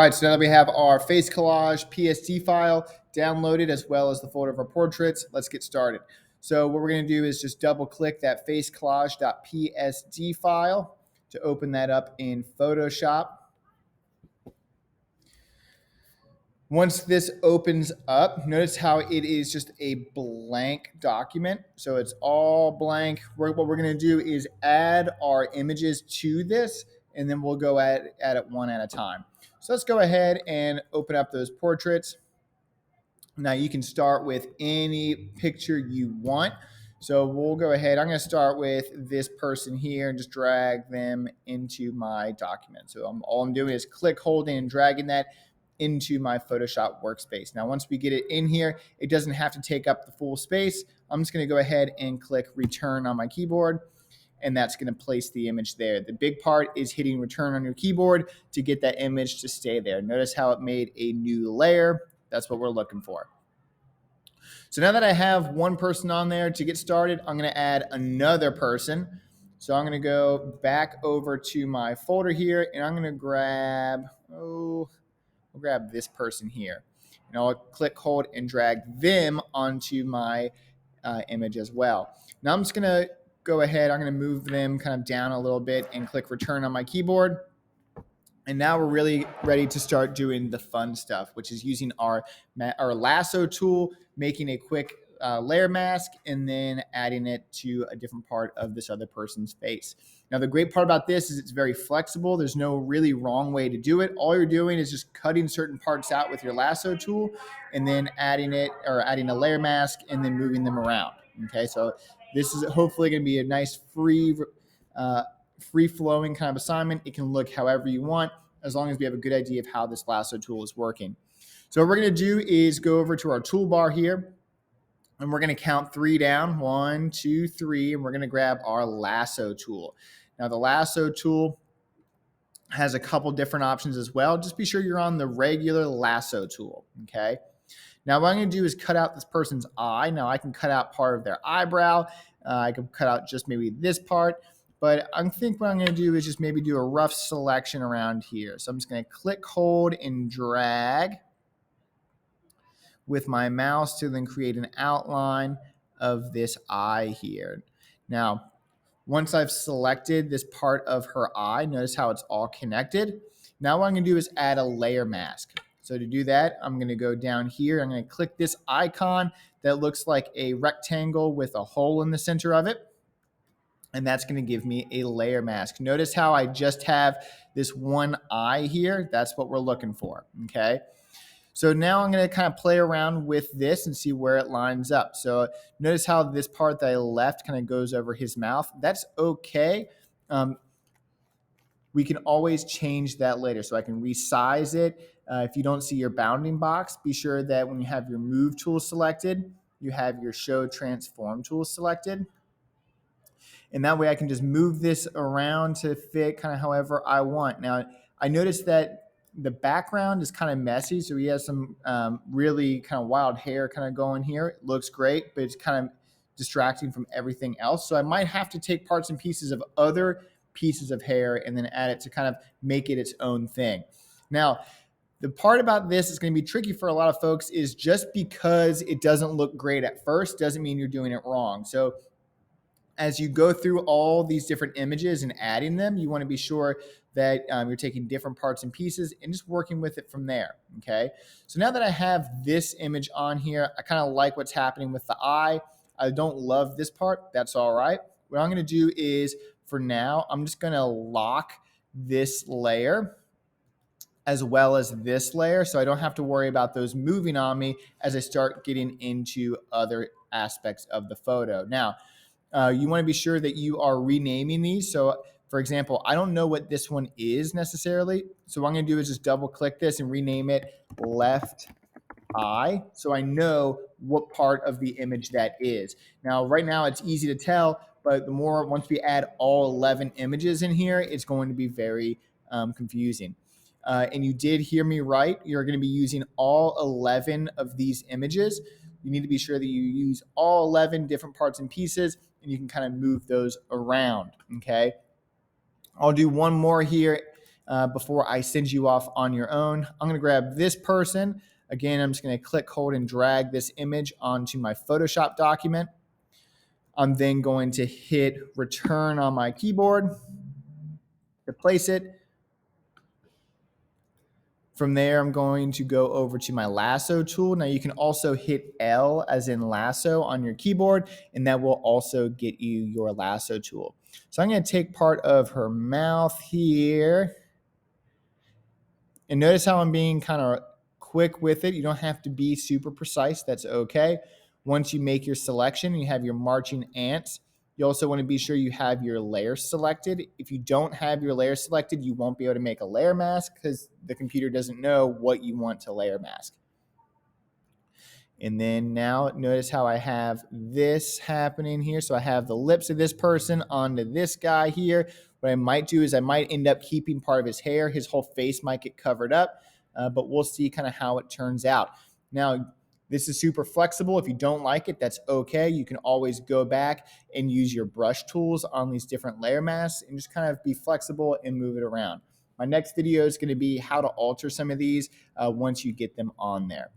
All right, so now that we have our face collage PSD file downloaded as well as the folder of our portraits, let's get started. So what we're going to do is just double click that face collage.psd file to open that up in Photoshop. Once this opens up, notice how it is just a blank document. So it's all blank. What we're going to do is add our images to this, and then we'll go at it one at a time. So let's go ahead and open up those portraits. Now you can start with any picture you want. So we'll go ahead. I'm going to start with this person here and just drag them into my document. So all I'm doing is click, holding, and dragging that into my Photoshop workspace. Now, once we get it in here, it doesn't have to take up the full space. I'm just going to go ahead and click return on my keyboard, and that's going to place the image there. The big part is hitting return on your keyboard to get that image to stay there. Notice how it made a new layer. That's what we're looking for. So now that I have one person on there, to get started, I'm going to add another person. So I'm going to go back over to my folder here, and I'm going to grab, we'll grab this person here. And I'll click, hold, and drag them onto my image as well. Now I'm just going to go ahead. I'm going to move them kind of down a little bit and click return on my keyboard. And now we're really ready to start doing the fun stuff, which is using our lasso tool, making a quick layer mask, and then adding it to a different part of this other person's face. Now, the great part about this is it's very flexible. There's no really wrong way to do it. All you're doing is just cutting certain parts out with your lasso tool and then adding a layer mask and then moving them around. Okay, so this is hopefully going to be a nice free-flowing kind of assignment. It can look however you want, as long as we have a good idea of how this lasso tool is working. So what we're going to do is go over to our toolbar here, and we're going to count 3 down. 1, 2, 3, and we're going to grab our lasso tool. Now, the lasso tool has a couple different options as well. Just be sure you're on the regular lasso tool, okay? Now, what I'm going to do is cut out this person's eye. Now, I can cut out part of their eyebrow. I can cut out just maybe this part. But I think what I'm going to do is just maybe do a rough selection around here. So I'm just going to click, hold, and drag with my mouse to then create an outline of this eye here. Now, once I've selected this part of her eye, notice how it's all connected. Now what I'm going to do is add a layer mask. So to do that, I'm going to go down here. I'm going to click this icon that looks like a rectangle with a hole in the center of it. And that's going to give me a layer mask. Notice how I just have this one eye here. That's what we're looking for, okay? So now I'm going to kind of play around with this and see where it lines up. So notice how this part that I left kind of goes over his mouth. That's okay. We can always change that later. So I can resize it. If you don't see your bounding box, be sure that when you have your move tool selected, you have your show transform tool selected. And that way I can just move this around to fit kind of however I want. Now, I noticed that the background is kind of messy. So he has some really kind of wild hair kind of going here. It looks great, but it's kind of distracting from everything else. So I might have to take parts and pieces of other pieces of hair and then add it to kind of make it its own thing. Now, the part about this is going to be tricky for a lot of folks is just because it doesn't look great at first doesn't mean you're doing it wrong. So as you go through all these different images and adding them, you want to be sure that you're taking different parts and pieces and just working with it from there, okay? So now that I have this image on here, I kind of like what's happening with the eye. I don't love this part. That's all right. What I'm going to do is, for now, I'm just going to lock this layer as well as this layer so I don't have to worry about those moving on me as I start getting into other aspects of the photo. Now, you want to be sure that you are renaming these. So, for example, I don't know what this one is necessarily. So what I'm going to do is just double click this and rename it left eye so I know what part of the image that is. Now, right now it's easy to tell, but the more once we add all 11 images in here, it's going to be very confusing. And you did hear me right. You're going to be using all 11 of these images. You need to be sure that you use all 11 different parts and pieces, and you can kind of move those around, okay? I'll do one more here before I send you off on your own. I'm going to grab this person. Again, I'm just going to click, hold, and drag this image onto my Photoshop document. I'm then going to hit return on my keyboard to place it. From there, I'm going to go over to my lasso tool. Now you can also hit L as in lasso on your keyboard, and that will also get you your lasso tool. So I'm going to take part of her mouth here. And notice how I'm being kind of quick with it. You don't have to be super precise. That's okay. Once you make your selection, you have your marching ants. You also want to be sure you have your layer selected. If you don't have your layer selected, you won't be able to make a layer mask because the computer doesn't know what you want to layer mask. And then now notice how I have this happening here. So I have the lips of this person onto this guy here. What I might do is I might end up keeping part of his hair. His whole face might get covered up, but we'll see kind of how it turns out. Now, this is super flexible. If you don't like it, that's okay. You can always go back and use your brush tools on these different layer masks and just kind of be flexible and move it around. My next video is going to be how to alter some of these once you get them on there.